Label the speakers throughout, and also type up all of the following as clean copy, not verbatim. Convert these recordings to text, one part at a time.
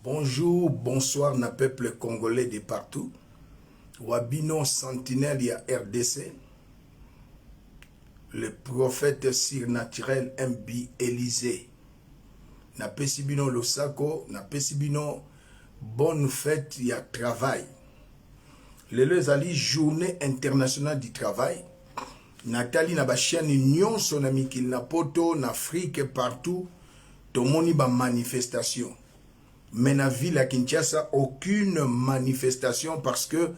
Speaker 1: Bonjour, bonsoir, na peuple congolais de partout. Wabino sentinelle ya RDC. Le prophète surnaturel MB Élysée. Na pesibino losako, na pesibino bonne fête ya travail. Le ezali journée internationale du travail. Nathalie na ba chaîne nyonso na mikili na poto na Afrique partout. Tomoni ba manifestation. Mais dans la ville à Kinshasa, aucune manifestation parce que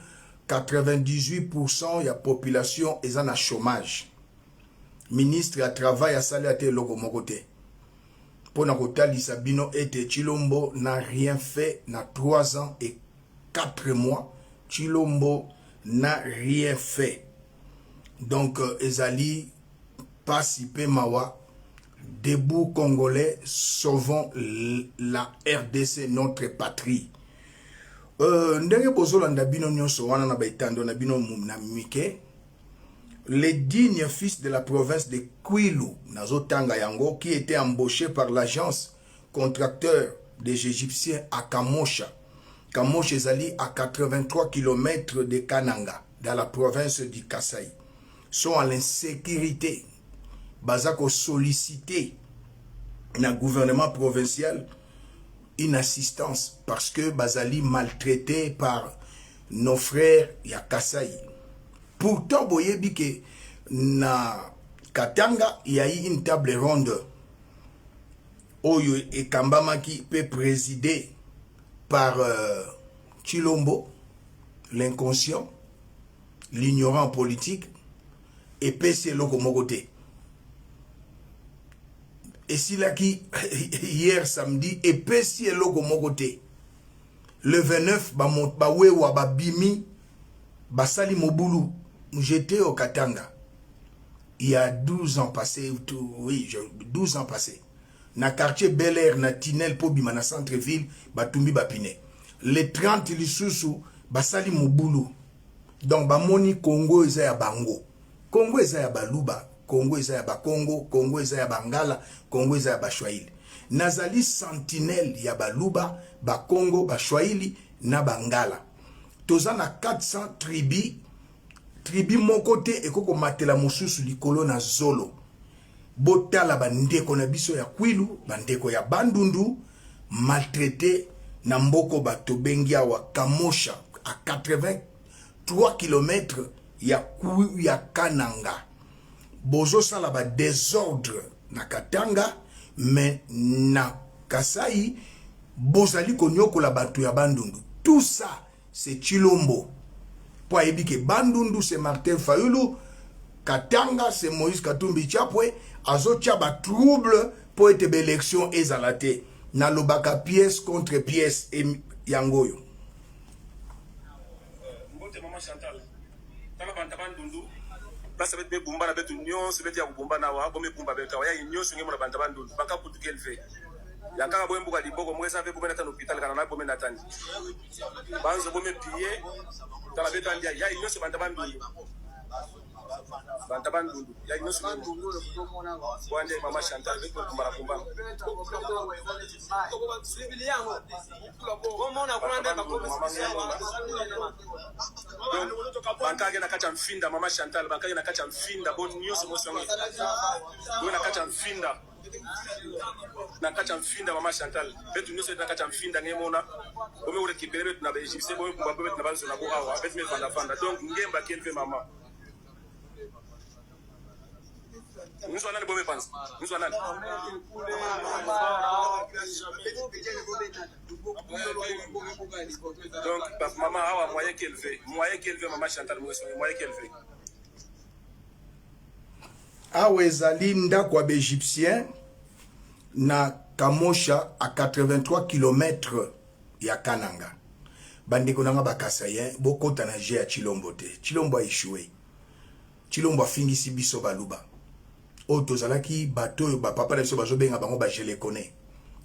Speaker 1: 98% de la population est en chômage. Ministre à travail à salaire logo mokote. Pour Nakotali Sabino et Chilombo n'a rien fait dans 3 ans et 4 mois. Chilombo n'a rien fait. Donc, Ezali, Pasipe Mawa, debout Congolais, sauvons la RDC, notre patrie. Les dignes fils de la province de Kwilu, Nazotanga Yango, qui était embauché par l'agence contracteur des Égyptiens à Kamosha. Kamosha Ezali à 83 km de Kananga, dans la province du Kasaï, sont à l'insécurité. Bazako sollicité dans le gouvernement provincial une assistance parce que Bazali maltraité par nos frères Yakasaï. Pourtant, boyebi que na Katanga il y a eu une table ronde Oyo et Kambama qui peut présider par Chilombo, l'inconscient, l'ignorant politique, et PC Lokomogote. Et si là qui, hier samedi, et Pessi et logo mokote. Le 29, bawewa babimi, basali mobulu, j'étais au Katanga. Il y a 12 ans passés, oui, 12 ans passés. Na quartier Bel Air, na Tinel, Pobima, na centre-ville, batumbi bapine. Les 30 lisusu, basali mobulu. Donc, bamoni Congo, eza ya bango. Congo, eza ya baluba. Congo eza ya Bakongo, Congo eza ya Bangala, Congo eza ya Bashwaili. Nazali sentinelle ya Baluba, Bakongo, Bashwaili, na Bangala. Toza na 400 tribi mokote ekoko matela mususu likolo na zolo. Botala bandeko na biso ya Kwilu, bandeko ya Bandundu, maltraité na mboko batobengia wa Kamosha, à 83 km ya Kananga. Bozo sala ba désordre na Katanga, mais na Kasai, bozali konyoko la bantu ya Bandundu. Tout ça, c'est Chilombo. Pour aider que Bandundu, c'est Martin Fayulu, Katanga, c'est Moïse Katumbi Chapwe, azotia ba trouble pour être élection ezalate. Na lobaka pièce contre pièce et yangoyo.
Speaker 2: Mbote Maman Chantal. Tala banta Bandundu. Place avec mes bombas avec union, c'est bien bomba na wa, bombe bomba avec wa, union sur mon banta Bandundu. Baka pour tout qu'elle fait. Yakanga bombe buka liboko, moi ça fait bombe na tan hôpital kana na bombe na tan. Banzo bombe piller. Tala beta ndia, ya union sur banta Bandundu. Banta Bandundu. Ya union sur Bandundu. Wande Maman Chantal avec bomba la bomba. Bankage na kacha mfinda Maman Chantal, bankage na kacha mfinda bon nyonso mosongi. Bo na kacha mfinda. Na kacha mfinda Maman Chantal. Betu nyonso na kacha mfinda ngemona. Ome ure kipere betu na ba Egyptien bo kumba betu na banzo na bo awa, betu me fanda fanda. Donc ngemba kelfe mama. Nous allons bomber pense. Nous allons. Donc maman a moyen qu'elle veut Maman Chantal moyen qu'elle veut.
Speaker 1: Awezali ndako ya Égyptien na Kamosha à 83 km ya Kananga. Bandeko nanga bakasayen bokota na je ya Chilombo te. Chilombo a échoué. Chilombo a fingisi biso baluba. Otozalaki bato ba papa na biso bazobenga bango ba je les connais.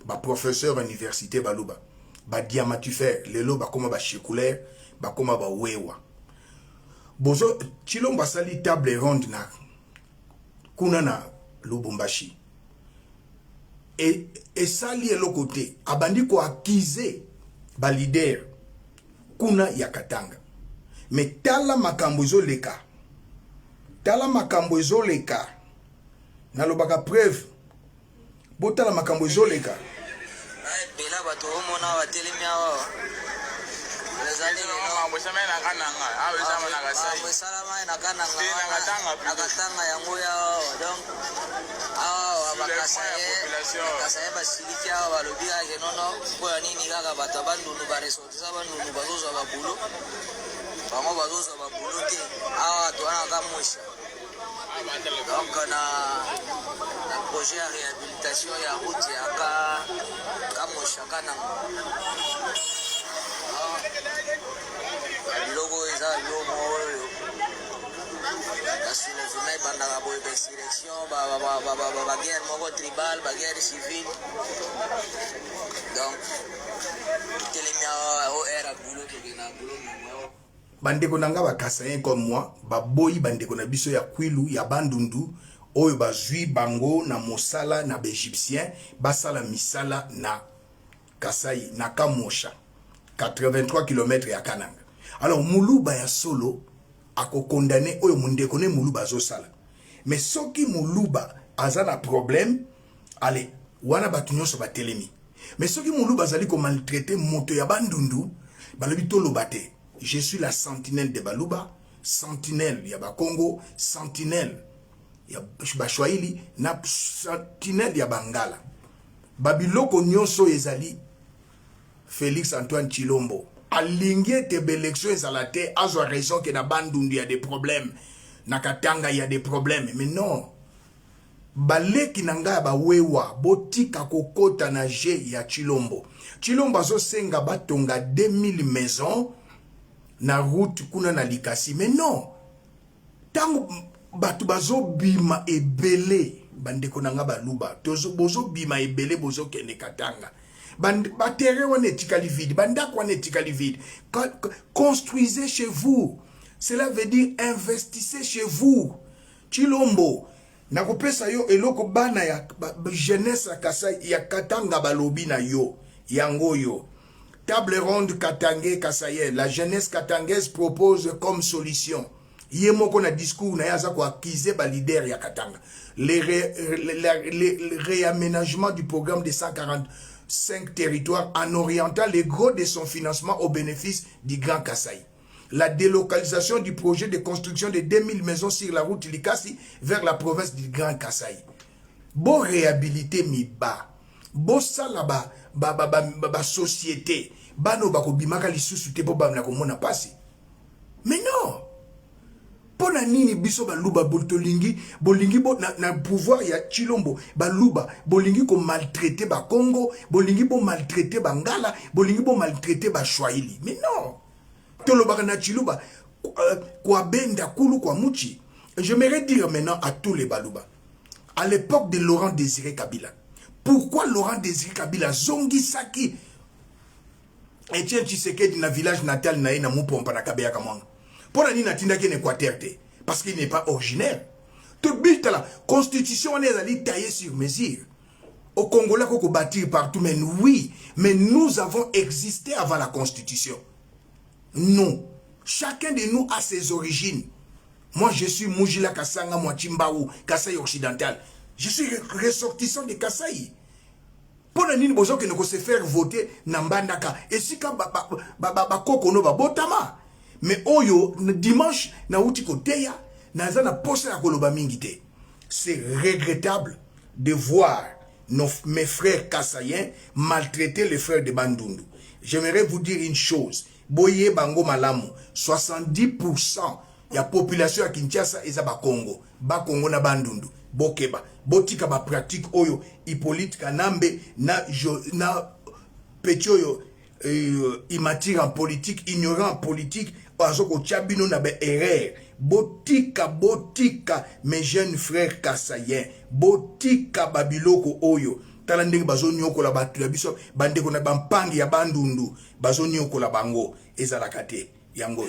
Speaker 1: Ba professeur université baluba. Ba diamatufere lelo ba koma ba chekulaire, ba koma ba wewa. Bozo Chilombo sali table ronde na kuna na Lubumbashi. Et ça lié l'autre côté, abandi ko accuser ba leader kuna ya Katanga. Mais tala makambo ezoleka. Tala makambo ezoleka. Nalobaka preuve. Botala makambo ezoleka.
Speaker 3: Bela bato omona batelemi awa. Ezali mambo semena kananga. Awe sama na kasai. Mambo salama na kananga. Na Katanga yango ya donc awa bakasaye basiliki awa balobika ke nono kwa nini kaka bato bandundu ba ressortissa bandundu bazozwa babulo. Bango bazozwa babulo te. Awa to ana kamwisha. Donc na projet de réhabilitation ya route ya kamwisha kananga. Biloko eza yomo la soulèvement bandaka boye insurrection baguerre moko tribal baguerre civile donc telemi o era bulo tokena bulo memo
Speaker 1: bandeko nanga bakasayen comme moi baboyi bandeko na biso ya kwilu ya bandundu oyo bazwi bango na mosala na baegyptien basala misala na Kasai na Kamosha 83 km ya Kananga. Alors muluba ya solo ako condamné oyo mundeko ne muluba zo sala. Mais soki muluba azana problème allez wana batunyoso batelemi. Mais soki muluba azali ko maltraiter moto ya bandundu balobi to lobate. Je suis la sentinelle de Baluba, sentinelle ya Bakongo, sentinelle ya Bashwaili na sentinelle ya Bangala. Babiloko nyonso ezali Félix Antoine Tshilombo. Alingue te élection ezalate azo raison que na bandundu y a des problèmes. Na Katanga y a des problèmes. Mais non. Baleki nanga ba wewa botika kokota na je ya Tshilombo. Tshilombo azo senga batonga 2000 maisons na route kuna na Likasi. Mais non. Tango batu bazo bima ebele bandeko nanga baluba. Tozo bozo bima ebele bozo kende Katanga. Batere wane etikali vide, bandak wane etikali vide. Construisez chez vous. Cela veut dire investissez chez vous. Tshilombo nakopesa yo eloko bana ya jeunesse ya Kasai ya Katanga balobi na yo yango yo. Table ronde Katangais Kasaïen, la jeunesse katangaise propose comme solution. Yemoko na discours na yaza ko acquiser ba leader ya Katanga. Le réaménagement du programme de 145 territoires en orientant les gros de son financement au bénéfice du Grand Kasaï. La délocalisation du projet de construction de 2000 maisons sur la route Likasi vers la province du Grand Kasaï. Bon réhabilité mi ba. Bon sala ba société. Bano bako bimaka lisusu te po ba na komona pasi. Mais non. Pona nini biso baluba bolingi bo na pouvoir ya Tshilombo baluba bolingi ko maltraiter ba Congo, bolingi bo maltraiter ba Ngala, bolingi bo maltraiter ba Swahili. Mais non. Tolobaka na Chiluba kwa benda kulu kwa muchi. J'aimerais dire maintenant à tous les baluba. À l'époque de Laurent Désiré Kabila, pourquoi Laurent Désiré Kabila zongi saki Etienne Tshisekedi na village natal na ye na Mupompa na Kabeya Kamanga? Pour nini natindaki en Équateur te? Parce qu'il n'est pas originaire. Tout but la constitution on est allé tailler sur mesure. Au Congolais qu'on bâtir partout, mais oui, mais nous avons existé avant la constitution. Non. Chacun de nous a ses origines. Moi, je suis Mujila Kasanga, moi Chimbaou, Kasaï occidental. Je suis ressortissant de Kasaï. Pour la nini bozo que nous se faire voter Nambandaka. Et si ka kokono ba botama. Mais oyo dimanche na uti koteya na zana poste na koloba mingite. C'est regrettable de voir mes frères Kasaïens maltraiter les frères de Bandundu. J'aimerais vous dire une chose. Boye bango malamu 70% ya population ya Kinshasa eza ba Congo na Bandundu bokeba botika ba pratique oyo Hippolyte Kanambe na petioyo immature en politique, ignorant en politique, azoko chabino na be erreur. Botika mes jeunes frères Kasaïens, botika babiloko oyo. Tala ndenge bazo nyoko la batu ya biso bandeko na bampangi ya Bandundu bazo nyoko la bango ezalaka te yango.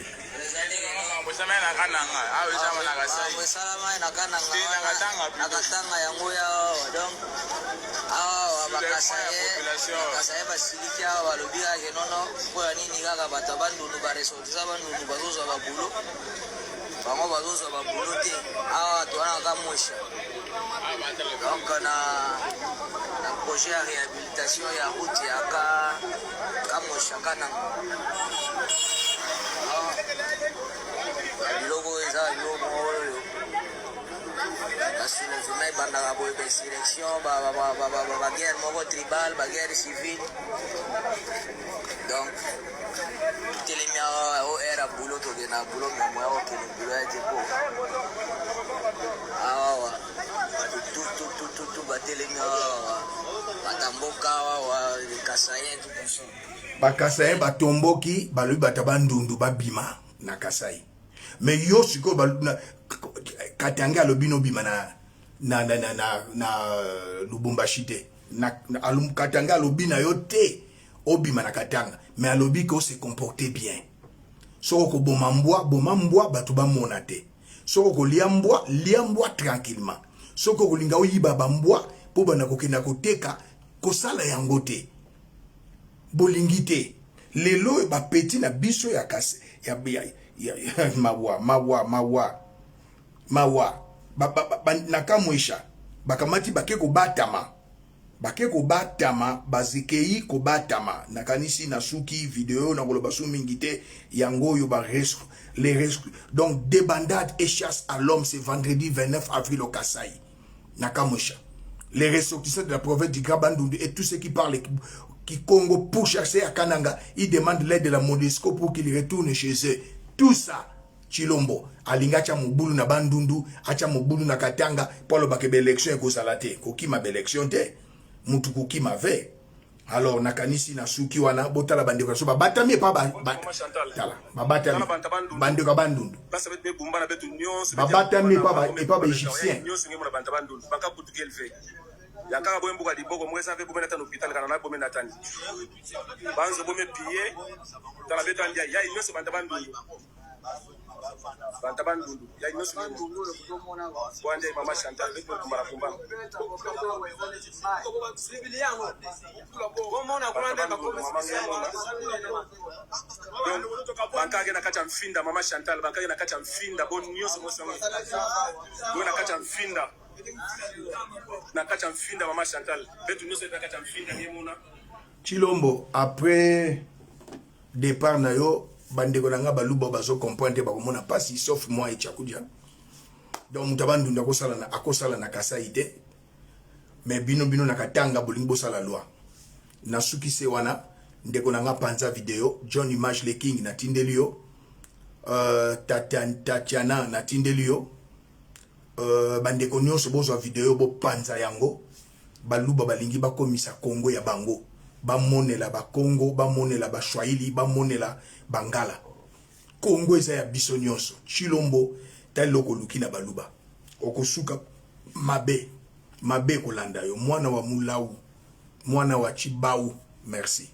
Speaker 3: bakasaye basiliki awa balobi kake nono mpo ya nini kaka bato bandundu baresortisa bandundu bazozwa babulo bango bazozwa babulo te awa towana kamosha donc na projet ya réhabilitation ya route ya kamosha kananga biloko eza biloko oyo basilofima ebandaka boye bainsurrection baguerre moko tribal baguerre civile donc telemi awa o era bulo tokena bulo memo ya okende bulo ya depo awawa tututututu batelemi awawa batamboka awawa kasayen tukuso
Speaker 1: bakasayen batomboki balobi bata bandundu babima na kasai mais yo siko Katanga alobi no bima na Lubumbashi te na Katanga alobi na yo te obima na Katanga mais alobi ko se comporter bien soko bomambwa batu ba mona te soko ko liambwa tranquillement soko ko linga oyiba bambwa po bana ko kena koteka ko sala yango te bolingi te lelo ba peti na biso ya kase ya mawa nakamwisha bakamati bake ko batama bazikei ko batama nakanisi na suki video na koloba su mingite yango yo ba les rescoues donc débandade et chasse à l'homme c'est vendredi 29 avril au Kasai nakamwisha les ressortissants de la province du Grand-Bandundu et tous ceux qui parlent qui Congo pour chasser à Kananga ils demandent l'aide de la MONUSCO pour qu'ils retournent chez eux tout ça Chilombo alinga cha mubulu na Bandundu acha mubulu na Katanga polo bakebe élection ko salate ko kima be élection te mutu ko kima ve alors nakanisi na suki wana botala bandeko so batami pa tala babatami bandeko Bandundu babatami pa égyptien
Speaker 2: yakanga boyembo ka liboko mwesa ve bomena tano hôpital kana na bomena tani banzo bome pied tala beto andia ya inyoso bantabandundu ya inyoso wande mama Chantal beto kumara kumba bankage na kacha mfinda mama Chantal bankage na kacha mfinda bon nyoso mosongo do na kacha mfinda na kacha mfinda mama Chantal betu nyoso na kacha mfinda yemuna
Speaker 1: Chilombo après départ na yo bandeko nanga baluba bazo comprendre ba komona pasi sauf moi et Chakudia donc mutabandu ndako sala na akosala na Kasai te mais bino na Katanga bolingo sala loi na suki se wana ndeko nanga panza video John Image le King na tindelio Tatiana na tindelio bandeko nyonso bozo video bo panza yango baluba balingi bakomisa Congo ya bango bamonela ba Congo bamonela ba Swahili bamonela Bangala Congo eza ya biso nyonso Chilombo taloko lukina baluba okosuka mabe kolanda yo mwana wa Mulau mwana wa Chibau merci.